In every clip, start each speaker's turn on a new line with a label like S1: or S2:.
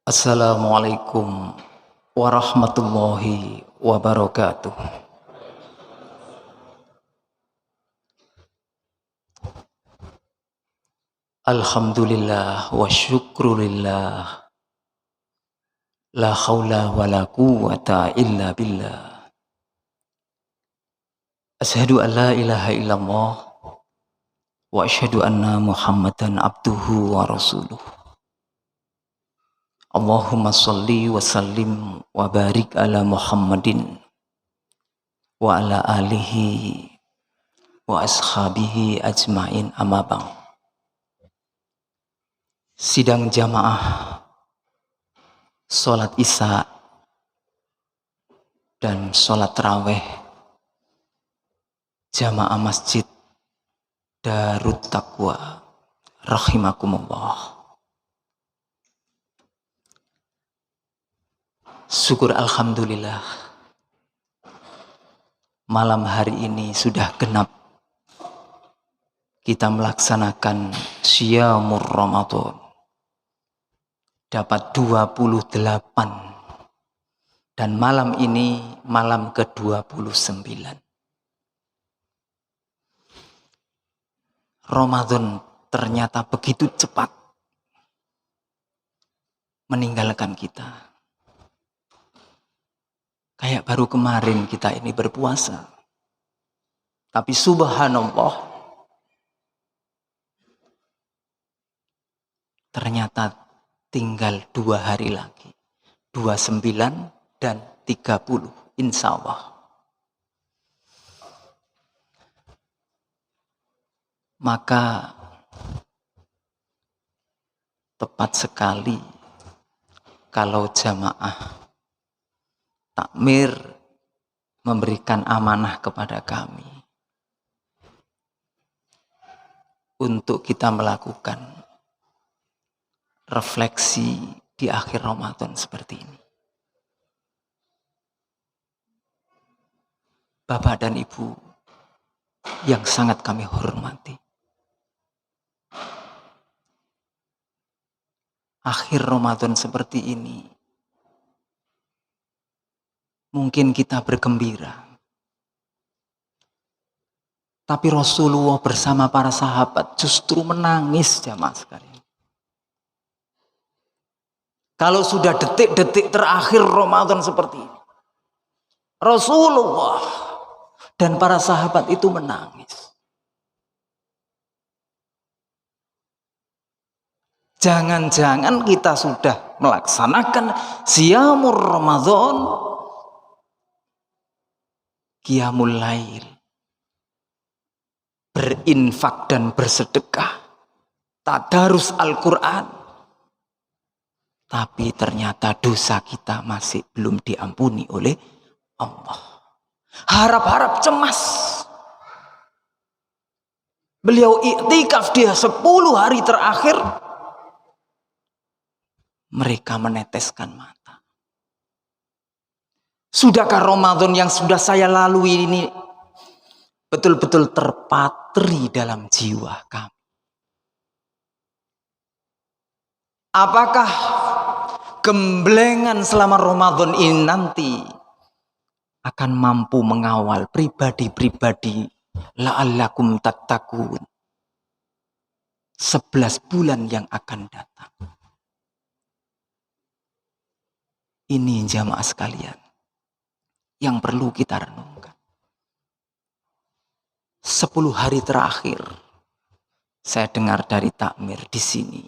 S1: Assalamualaikum warahmatullahi wabarakatuh. Alhamdulillah wa syukrulillah. La haula wa la quwwata illa billah. Asyhadu an la ilaha illallah wa asyhadu anna Muhammadan abduhu wa rasuluh. Allahumma salli wa sallim wa barik ala Muhammadin wa ala alihi wa ashabihi ajmain, amma ba'd. Sidang jamaah sholat isya dan sholat taraweh jamaah masjid Darut Taqwa rahimakumullah. Syukur alhamdulillah, malam hari ini sudah genap kita melaksanakan Syiyamur Ramadan, dapat 28, dan malam ini malam ke-29. Ramadan ternyata begitu cepat meninggalkan kita. Kayak baru kemarin kita ini berpuasa. Tapi subhanallah, ternyata tinggal 2 hari lagi. 29 dan 30 insya Allah. Maka tepat sekali kalau jamaah takmir memberikan amanah kepada kami untuk kita melakukan refleksi di akhir Ramadan seperti ini. Bapak dan Ibu yang sangat kami hormati, akhir Ramadan seperti ini mungkin kita bergembira, tapi Rasulullah bersama para sahabat justru menangis, jamaah sekalian. Kalau sudah detik-detik terakhir Ramadan seperti ini, Rasulullah dan para sahabat itu menangis. Jangan-jangan kita sudah melaksanakan Syiyamur Ramadan, Qiyamul Lail, berinfak dan bersedekah, tadarus Al-Quran, tapi ternyata dosa kita masih belum diampuni oleh Allah. Harap-harap cemas. Beliau iktikaf dia 10 hari terakhir, mereka meneteskan mata. Sudahkah Ramadan yang sudah saya lalui ini betul-betul terpatri dalam jiwa kami? Apakah gemblengan selama Ramadan ini nanti akan mampu mengawal pribadi-pribadi la'allakum tattaqun 11 bulan yang akan datang? Ini jamaah sekalian yang perlu kita renungkan. 10 hari terakhir saya dengar dari takmir di sini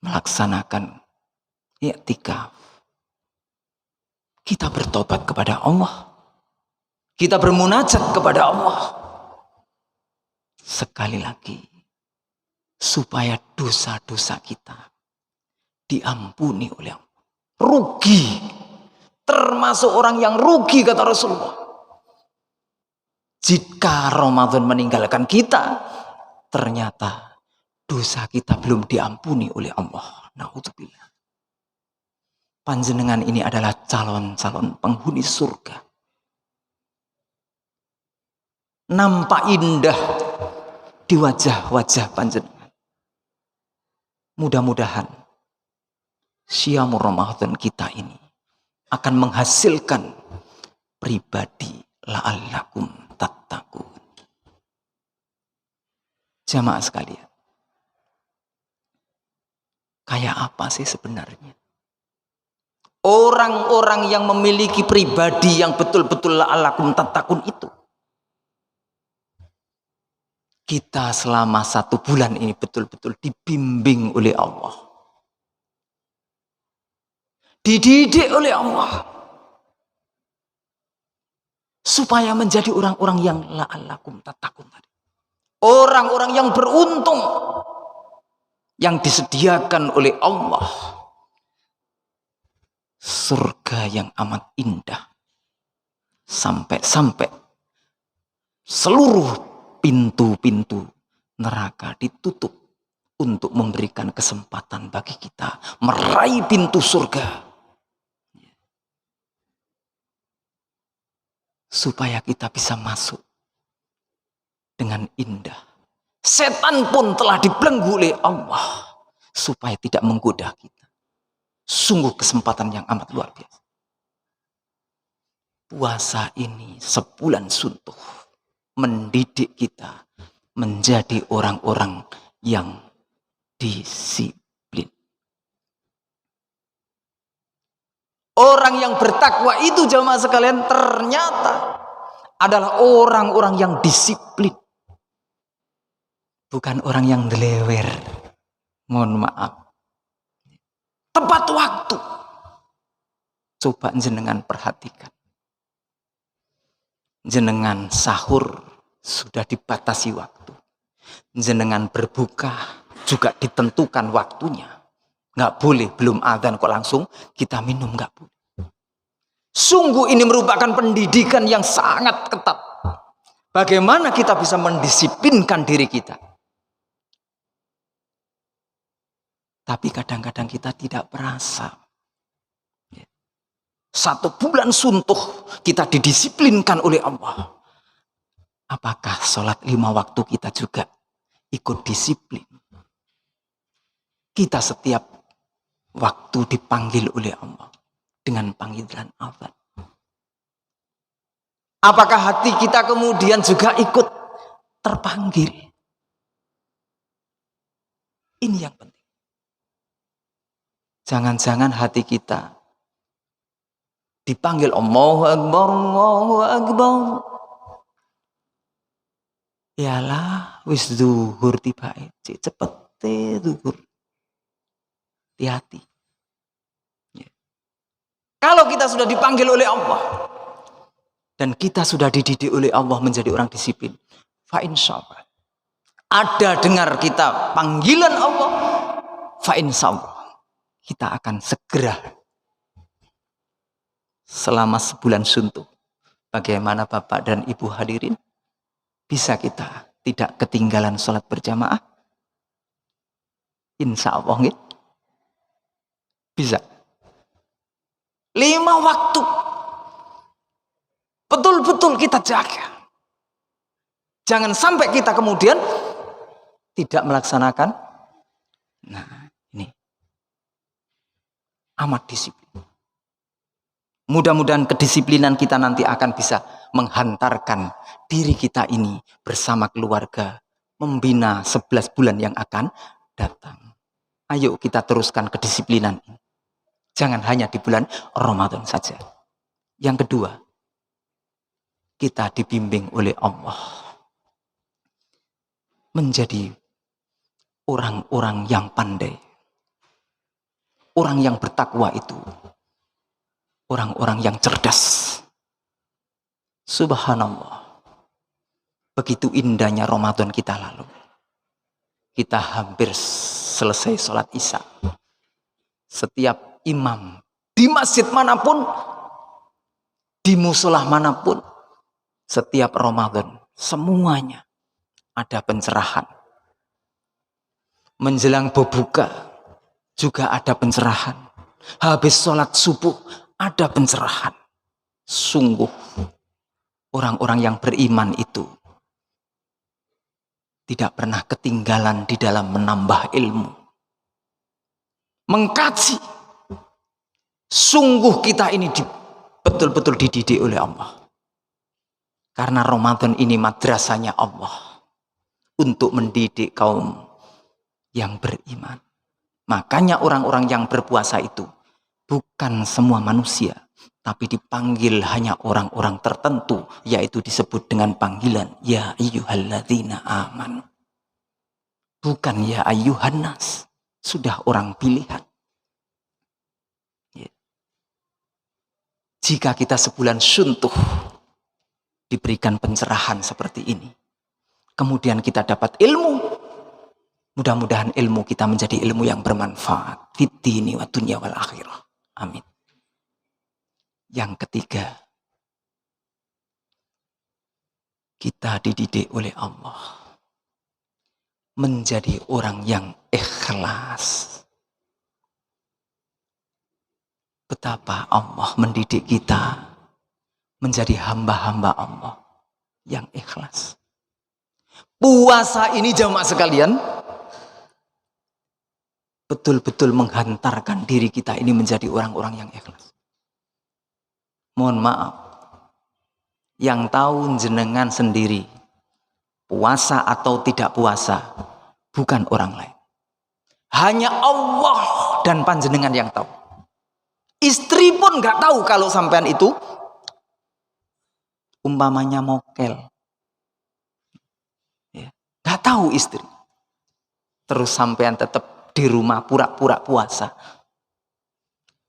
S1: melaksanakan i'tikaf. Kita bertobat kepada Allah. Kita bermunajat kepada Allah. Sekali lagi, supaya dosa-dosa kita diampuni oleh Allah. Rugi, termasuk orang yang rugi, kata Rasulullah, jika Ramadan meninggalkan kita, ternyata dosa kita belum diampuni oleh Allah. Na'udzubillah. Panjenengan ini adalah calon-calon penghuni surga. Nampak indah di wajah-wajah panjenengan. Mudah-mudahan Syamur Ramadan kita ini akan menghasilkan pribadi la'allakum tattaqun. Jamaah sekalian, kayak apa sih sebenarnya orang-orang yang memiliki pribadi yang betul-betul la'allakum tattaqun itu? Kita selama 1 bulan ini betul-betul dibimbing oleh Allah, dididik oleh Allah, supaya menjadi orang-orang yang la'allakum tattaqun tadi. Orang-orang yang beruntung, yang disediakan oleh Allah surga yang amat indah, sampai-sampai seluruh pintu-pintu neraka ditutup untuk memberikan kesempatan bagi kita meraih pintu surga, supaya kita bisa masuk dengan indah. Setan pun telah dibelenggu oleh Allah supaya tidak menggoda kita. Sungguh kesempatan yang amat luar biasa. Puasa ini sebulan suntuh mendidik kita menjadi orang-orang yang disiplin. Orang yang bertakwa itu, jamaah sekalian, ternyata adalah orang-orang yang disiplin. Bukan orang yang delewer. Mohon maaf. Tepat waktu. Coba jenengan perhatikan. Jenengan sahur sudah dibatasi waktu. Jenengan berbuka juga ditentukan waktunya. Nggak boleh belum adzan kok langsung kita minum, nggak boleh. Sungguh ini merupakan pendidikan yang sangat ketat. Bagaimana kita bisa mendisiplinkan diri kita. Tapi kadang-kadang kita tidak merasa. 1 bulan suntuh kita didisiplinkan oleh Allah. Apakah sholat 5 waktu kita juga ikut disiplin? Kita setiap waktu dipanggil oleh Allah dengan panggilan azan. Apakah hati kita kemudian juga ikut terpanggil? Ini yang penting. Jangan-jangan hati kita dipanggil Allahu Akbar, Allahu Akbar. Yalah, wis zuhur tiba, cepet zuhur. Hati-hati. Ya. Kalau kita sudah dipanggil oleh Allah dan kita sudah dididik oleh Allah menjadi orang disiplin, fa insyaallah ada dengar kita panggilan Allah, fa insyaallah kita akan segera selama sebulan suntuk. Bagaimana Bapak dan Ibu hadirin? Bisa kita tidak ketinggalan sholat berjamaah? Insya Allah, gitu. Bisa. 5 waktu. Betul-betul kita jaga. Jangan sampai kita kemudian tidak melaksanakan. Nah, ini. Amat disiplin. Mudah-mudahan kedisiplinan kita nanti akan bisa menghantarkan diri kita ini bersama keluarga membina 11 bulan yang akan datang. Ayo kita teruskan kedisiplinan ini. Jangan hanya di bulan Ramadan saja. Yang kedua, kita dibimbing oleh Allah menjadi orang-orang yang pandai. Orang yang bertakwa itu orang-orang yang cerdas. Subhanallah. Begitu indahnya Ramadan kita lalu. Kita hampir selesai sholat Isya. Setiap imam di masjid manapun, di musola manapun, setiap Ramadan semuanya ada pencerahan. Menjelang berbuka juga ada pencerahan. Habis sholat subuh ada pencerahan. Sungguh orang-orang yang beriman itu tidak pernah ketinggalan di dalam menambah ilmu, mengkaji, Sungguh kita ini betul-betul dididik oleh Allah. Karena Ramadan ini madrasahnya Allah untuk mendidik kaum yang beriman. Makanya orang-orang yang berpuasa itu bukan semua manusia, tapi dipanggil hanya orang-orang tertentu, yaitu disebut dengan panggilan ya ayyuhalladzina amanu. Bukan ya ayyuhannas, sudah orang pilihan. Jika kita sebulan suntuh diberikan pencerahan seperti ini, kemudian kita dapat ilmu, mudah-mudahan ilmu kita menjadi ilmu yang bermanfaat fid dini wa dunya wal akhirah. Amin. Yang ketiga, kita dididik oleh Allah menjadi orang yang ikhlas. Betapa Allah mendidik kita menjadi hamba-hamba Allah yang ikhlas. Puasa ini jamaah sekalian betul-betul menghantarkan diri kita ini menjadi orang-orang yang ikhlas. Mohon maaf, yang tahu jenengan sendiri puasa atau tidak puasa bukan orang lain, hanya Allah dan panjenengan yang tahu. Istri pun nggak tahu kalau sampean itu umpamanya mokel, ya, nggak tahu istri. Terus sampean tetap di rumah pura-pura puasa,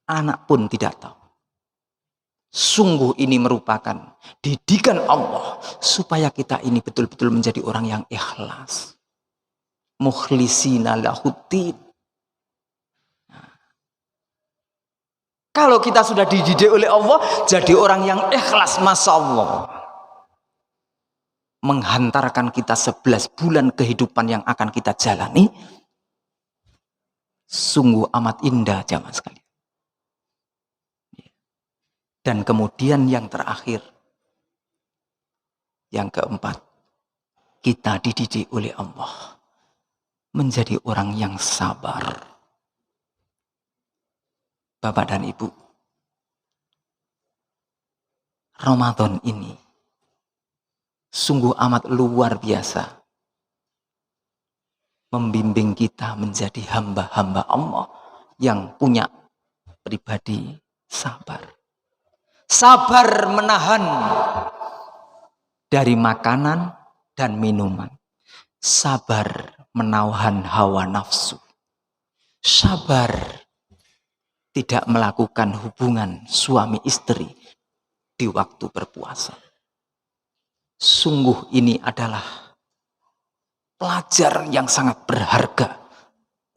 S1: anak pun tidak tahu. Sungguh ini merupakan didikan Allah supaya kita ini betul-betul menjadi orang yang ikhlas, mukhlisina lahuddin. Kalau kita sudah dididik oleh Allah jadi orang yang ikhlas, masya Allah, menghantarkan kita 11 bulan kehidupan yang akan kita jalani sungguh amat indah jamaah sekalian. Dan kemudian yang terakhir, yang keempat, kita dididik oleh Allah menjadi orang yang sabar. Bapak dan Ibu, Ramadan ini sungguh amat luar biasa membimbing kita menjadi hamba-hamba Allah yang punya pribadi sabar. Sabar menahan dari makanan dan minuman. Sabar menahan hawa nafsu. Sabar tidak melakukan hubungan suami istri di waktu berpuasa. Sungguh ini adalah pelajaran yang sangat berharga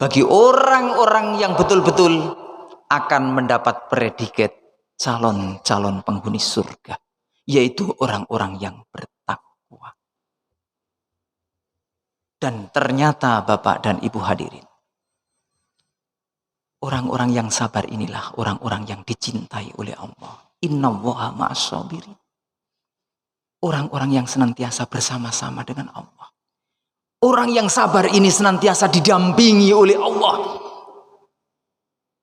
S1: bagi orang-orang yang betul-betul akan mendapat predikat calon-calon penghuni surga, yaitu orang-orang yang bertakwa. Dan ternyata Bapak dan Ibu hadirin, orang-orang yang sabar inilah orang-orang yang dicintai oleh Allah. Innallaha ma'as-sabirin. Orang-orang yang senantiasa bersama-sama dengan Allah. Orang yang sabar ini senantiasa didampingi oleh Allah.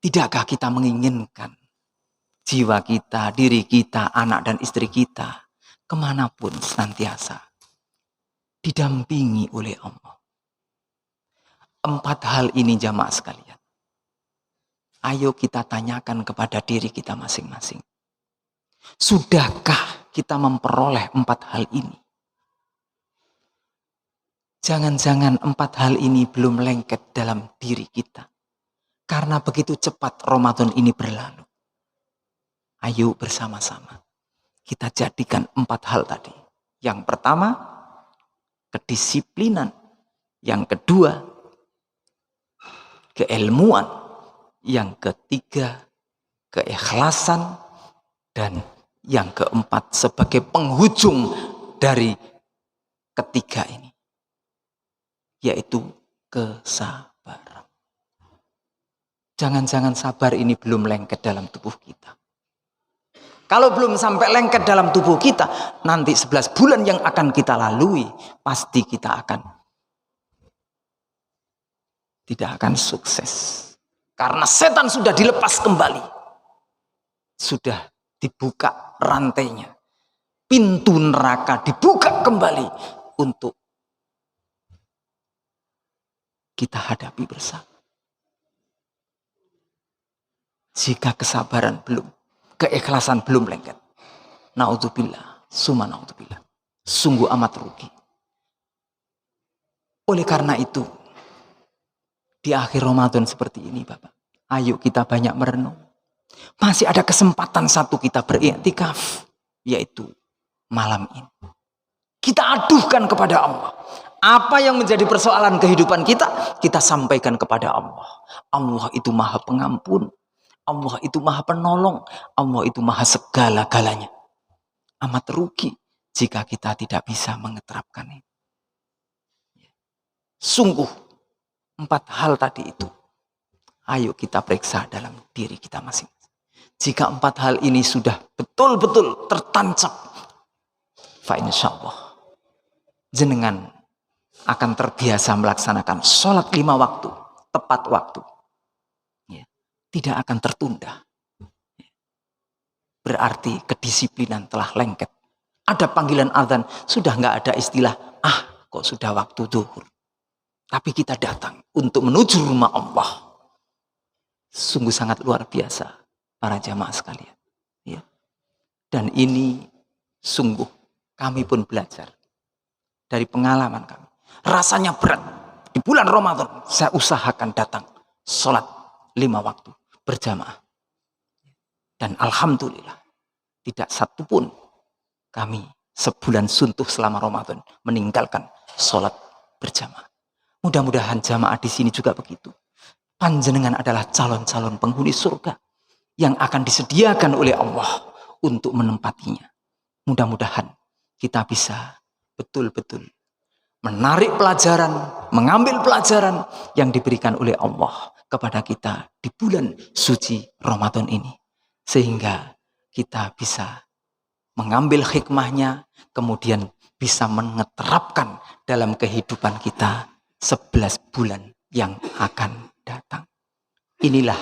S1: Tidakkah kita menginginkan jiwa kita, diri kita, anak dan istri kita, kemanapun senantiasa didampingi oleh Allah? 4 hal ini jamaah sekalian, ayo kita tanyakan kepada diri kita masing-masing. Sudahkah kita memperoleh 4 hal ini? Jangan-jangan 4 hal ini belum lengket dalam diri kita. Karena begitu cepat Ramadan ini berlalu. Ayo bersama-sama kita jadikan 4 hal tadi. Yang pertama, kedisiplinan. Yang kedua, keilmuan. Yang ketiga, keikhlasan. Dan yang keempat, sebagai penghujung dari ketiga ini, yaitu kesabaran. Jangan-jangan sabar ini belum lengket dalam tubuh kita. Kalau belum sampai lengket dalam tubuh kita, nanti 11 bulan yang akan kita lalui, pasti kita tidak akan sukses. Karena setan sudah dilepas kembali. sudah dibuka rantainya. Pintu neraka dibuka kembali untuk kita hadapi bersama. Jika kesabaran belum, keikhlasan belum lengket, naudzubillah, summa naudzubillah, sungguh amat rugi. Oleh karena itu, di akhir Ramadan seperti ini, Bapak, ayo kita banyak merenung. Masih ada kesempatan satu kita beriktikaf, yaitu malam ini. Kita aduhkan kepada Allah. Apa yang menjadi persoalan kehidupan kita, kita sampaikan kepada Allah. Allah itu maha pengampun. Allah itu maha penolong. Allah itu maha segala-galanya. Amat rugi jika kita tidak bisa mengeterapkan ini. Sungguh 4 hal tadi itu, ayo kita periksa dalam diri kita masing-masing. Jika 4 hal ini sudah betul-betul tertancap, fa insyaallah jenengan akan terbiasa melaksanakan sholat 5 waktu, tepat waktu. Ya, tidak akan tertunda. Berarti kedisiplinan telah lengket. Ada panggilan azan, sudah nggak ada istilah, kok sudah waktu zuhur. Tapi kita datang untuk menuju rumah Allah. Sungguh sangat luar biasa para jamaah sekalian. Ya. Dan ini sungguh kami pun belajar dari pengalaman kami. Rasanya berat. Di bulan Ramadan saya usahakan datang sholat 5 waktu berjamaah. Dan alhamdulillah tidak satu pun kami sebulan suntuh selama Ramadan meninggalkan sholat berjamaah. Mudah-mudahan jamaah di sini juga begitu. Panjenengan adalah calon-calon penghuni surga yang akan disediakan oleh Allah untuk menempatinya. Mudah-mudahan kita bisa betul-betul menarik pelajaran, mengambil pelajaran yang diberikan oleh Allah kepada kita di bulan suci Ramadan ini. Sehingga kita bisa mengambil hikmahnya, kemudian bisa menerapkan dalam kehidupan kita 11 bulan yang akan datang. Inilah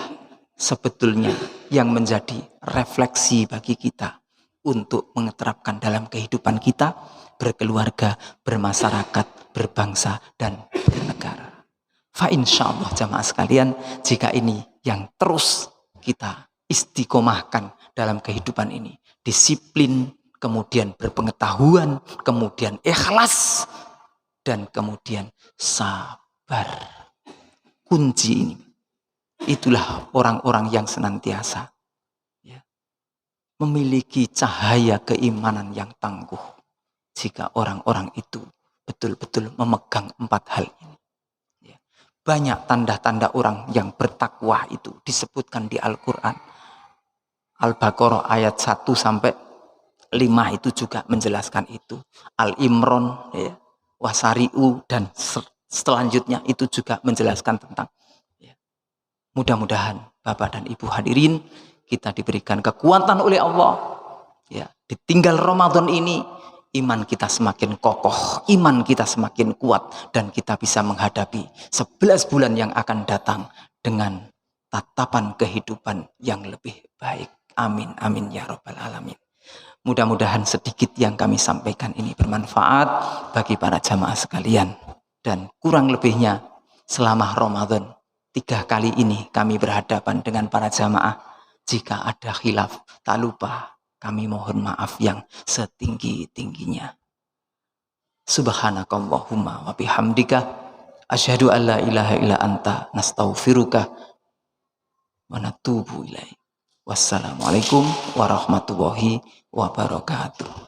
S1: sebetulnya yang menjadi refleksi bagi kita untuk menerapkan dalam kehidupan kita, berkeluarga, bermasyarakat, berbangsa, dan bernegara. Fa insyaallah jamaah sekalian, jika ini yang terus kita istiqomahkan dalam kehidupan ini, disiplin, kemudian berpengetahuan, kemudian ikhlas, dan kemudian sabar. Kunci ini, itulah orang-orang yang senantiasa memiliki cahaya keimanan yang tangguh. Jika orang-orang itu betul-betul memegang 4 hal ini. Banyak tanda-tanda orang yang bertakwa itu disebutkan di Al-Quran. Al-Baqarah ayat 1 sampai 5 itu juga menjelaskan itu. Al-Imran, Wasari'u, dan selanjutnya itu juga menjelaskan tentang. Mudah-mudahan Bapak dan Ibu hadirin, kita diberikan kekuatan oleh Allah. Ditinggal Ramadan ini, iman kita semakin kokoh, iman kita semakin kuat, dan kita bisa menghadapi 11 bulan yang akan datang dengan tatapan kehidupan yang lebih baik. Amin, amin ya rabbal alamin. Mudah-mudahan sedikit yang kami sampaikan ini bermanfaat bagi para jamaah sekalian. Dan kurang lebihnya selama Ramadan 3 kali ini kami berhadapan dengan para jamaah. Jika ada khilaf, tak lupa kami mohon maaf yang setinggi-tingginya. Subhanakallahumma wa bihamdika asyhadu an la ilaha illa anta nastaghfiruka wa natubu ilaik. Wassalamualaikum warahmatullahi wabarakatuh.